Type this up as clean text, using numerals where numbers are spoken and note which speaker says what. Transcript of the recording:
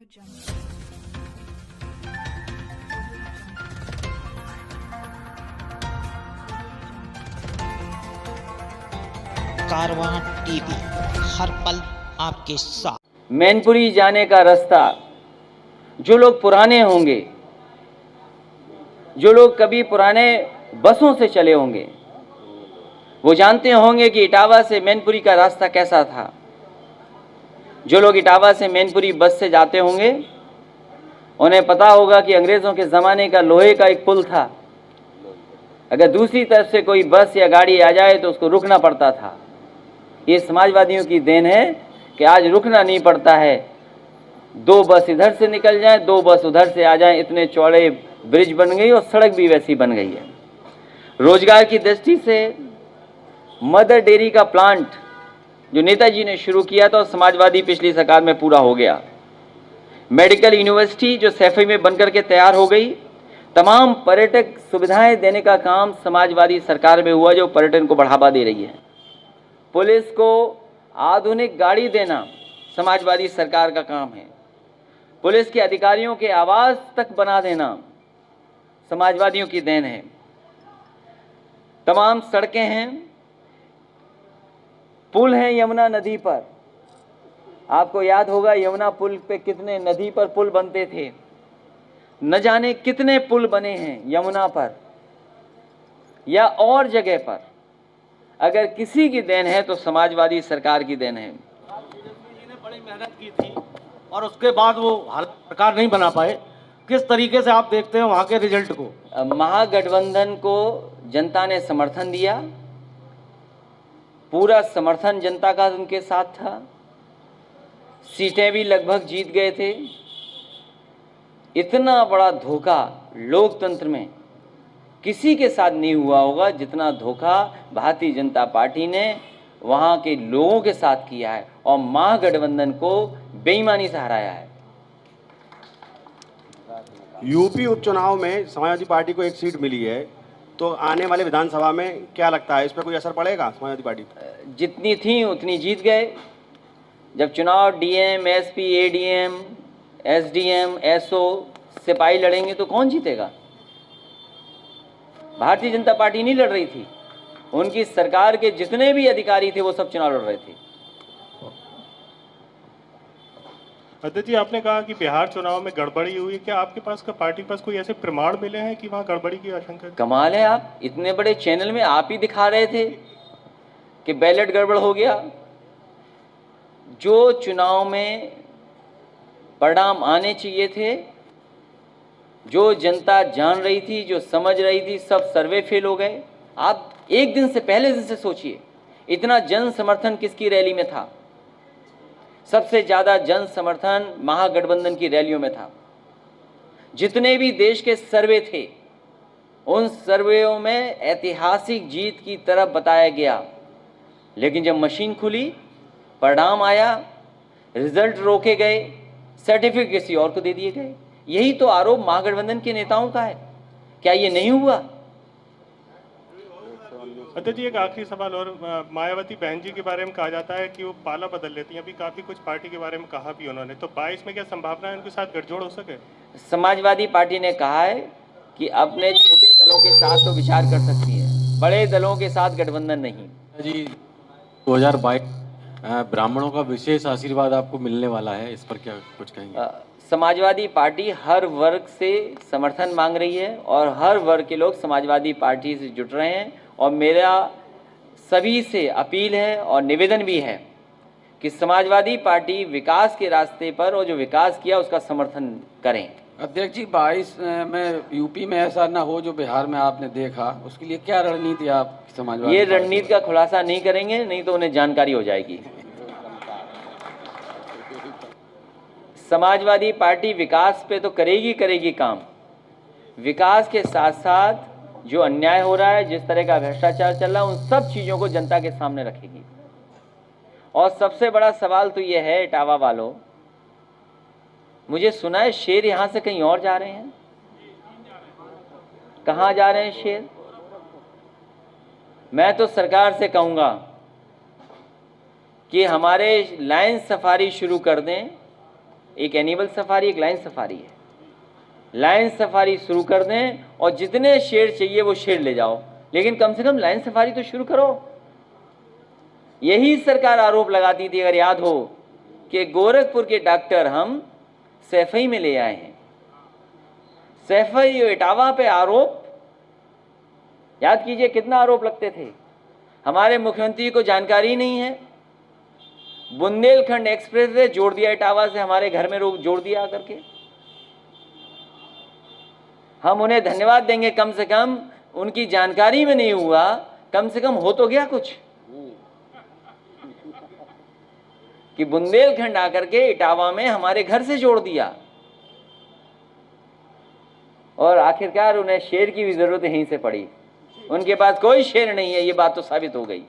Speaker 1: कारवां TV, हर पल आपके साथ।
Speaker 2: मैनपुरी जाने का रास्ता, जो लोग पुराने होंगे, जो लोग कभी पुराने बसों से चले होंगे, वो जानते होंगे कि इटावा से मैनपुरी का रास्ता कैसा था। जो लोग इटावा से मैनपुरी बस से जाते होंगे, उन्हें पता होगा कि अंग्रेज़ों के ज़माने का लोहे का एक पुल था। अगर दूसरी तरफ से कोई बस या गाड़ी आ जाए तो उसको रुकना पड़ता था। ये समाजवादियों की देन है कि आज रुकना नहीं पड़ता है। दो बस इधर से निकल जाएं, दो बस उधर से आ जाएं, इतने चौड़े ब्रिज बन गई और सड़क भी वैसी बन गई है। रोजगार की दृष्टि से मदर डेयरी का प्लांट जो नेताजी ने शुरू किया था, समाजवादी पिछली सरकार में पूरा हो गया। मेडिकल यूनिवर्सिटी जो सैफई में बनकर के तैयार हो गई, तमाम पर्यटक सुविधाएं देने का काम समाजवादी सरकार में हुआ, जो पर्यटन को बढ़ावा दे रही है। पुलिस को आधुनिक गाड़ी देना समाजवादी सरकार का काम है। पुलिस के अधिकारियों के आवास तक बना देना समाजवादियों की देन है। तमाम सड़कें हैं, पुल हैं यमुना नदी पर। आपको याद होगा यमुना पुल पे कितने नदी पर पुल बनते थे, न जाने कितने पुल बने हैं यमुना पर या और जगह पर। अगर किसी की देन है तो समाजवादी सरकार की देन है।
Speaker 3: जी ने बड़ी मेहनत की थी और उसके बाद वो सरकार नहीं बना पाए। किस तरीके से आप देखते हैं वहाँ के रिजल्ट को?
Speaker 2: महागठबंधन को जनता ने समर्थन दिया, पूरा समर्थन जनता का उनके साथ था। सीटें भी लगभग जीत गए थे। इतना बड़ा धोखा लोकतंत्र में किसी के साथ नहीं हुआ होगा जितना धोखा भारतीय जनता पार्टी ने वहां के लोगों के साथ किया है और महागठबंधन को बेईमानी से हराया है।
Speaker 4: यूपी उपचुनाव में समाजवादी पार्टी को एक सीट मिली है, तो आने वाले विधानसभा में क्या लगता है इस पर कोई असर पड़ेगा समाजवादी पार्टी?
Speaker 2: जितनी थी उतनी जीत गए। जब चुनाव DM, SP, ADM, SDM, SO सिपाही लड़ेंगे तो कौन जीतेगा? भारतीय जनता पार्टी नहीं लड़ रही थी, उनकी सरकार के जितने भी अधिकारी थे वो सब चुनाव लड़ रहे थे।
Speaker 5: अध्यक्ष जी, आपने कहा कि बिहार चुनाव में गड़बड़ी हुई। क्या आपके पास पार्टी के पास कोई ऐसे प्रमाण मिले हैं कि वहाँ गड़बड़ी की आशंका?
Speaker 2: कमाल है, आप इतने बड़े चैनल में आप ही दिखा रहे थे कि बैलेट गड़बड़ हो गया। जो चुनाव में परिणाम आने चाहिए थे, जो जनता जान रही थी, जो समझ रही थी, सब सर्वे फेल हो गए। आप एक दिन से पहले दिन से सोचिए, इतना जन समर्थन किसकी रैली में था? सबसे ज्यादा जन समर्थन महागठबंधन की रैलियों में था। जितने भी देश के सर्वे थे, उन सर्वेयों में ऐतिहासिक जीत की तरफ बताया गया, लेकिन जब मशीन खुली, परिणाम आया, रिजल्ट रोके गए, सर्टिफिकेट किसी और को दे दिए गए। यही तो आरोप महागठबंधन के नेताओं का है। क्या ये नहीं हुआ?
Speaker 5: अध्यक्ष जी, एक आखिरी सवाल और। मायावती बहन जी के बारे में कहा जाता है कि वो पाला बदल लेती हैं। अभी काफी कुछ पार्टी के बारे में कहा भी उन्होंने, तो 22 में क्या संभावना है उनके साथ गठजोड़ हो सके?
Speaker 2: समाजवादी पार्टी ने कहा है कि अपने छोटे दलों के साथ तो विचार कर सकती है, बड़े दलों के साथ गठबंधन नहीं।
Speaker 6: जी, 2022 ब्राह्मणों का विशेष आशीर्वाद आपको मिलने वाला है, इस पर क्या कुछ कहेंगे?
Speaker 2: समाजवादी पार्टी हर वर्ग से समर्थन मांग रही है और हर वर्ग के लोग समाजवादी पार्टी से जुट रहे हैं। और मेरा सभी से अपील है और निवेदन भी है कि समाजवादी पार्टी विकास के रास्ते पर, और जो विकास किया उसका समर्थन करें।
Speaker 6: अध्यक्ष जी, 22 में यूपी में ऐसा ना हो जो बिहार में आपने देखा, उसके लिए क्या रणनीति आप समाजवादी?
Speaker 2: ये रणनीति का खुलासा नहीं करेंगे, नहीं तो उन्हें जानकारी हो जाएगी। समाजवादी पार्टी विकास पे तो करेगी काम। विकास के साथ साथ जो अन्याय हो रहा है, जिस तरह का भ्रष्टाचार चल रहा है, उन सब चीजों को जनता के सामने रखेगी। और सबसे बड़ा सवाल तो यह है, इटावा वालों, मुझे सुना है शेर यहां से कहीं और जा रहे हैं। कहां जा रहे हैं शेर? मैं तो सरकार से कहूंगा कि हमारे लाइन सफारी शुरू कर दें एक एनिमल सफारी, एक लाइन सफारी है। लाइन सफारी शुरू कर दें और जितने शेर चाहिए वो शेर ले जाओ, लेकिन कम से कम लाइन सफारी तो शुरू करो। यही सरकार आरोप लगाती थी, अगर याद हो, कि गोरखपुर के डॉक्टर हम सैफई में ले आए हैं। सैफई और इटावा पे आरोप, याद कीजिए कितना आरोप लगते थे। हमारे मुख्यमंत्री को जानकारी नहीं है। बुंदेलखंड एक्सप्रेस वे जोड़ दिया इटावा से, हमारे घर में रोक जोड़ दिया करके। हम उन्हें धन्यवाद देंगे, कम से कम उनकी जानकारी में नहीं हुआ, कम से कम हो तो गया कुछ, कि बुंदेलखंड आकर के इटावा में हमारे घर से जोड़ दिया। और आखिरकार उन्हें शेर की भी जरूरत यहीं से पड़ी। उनके पास कोई शेर नहीं है, ये बात तो साबित हो गई।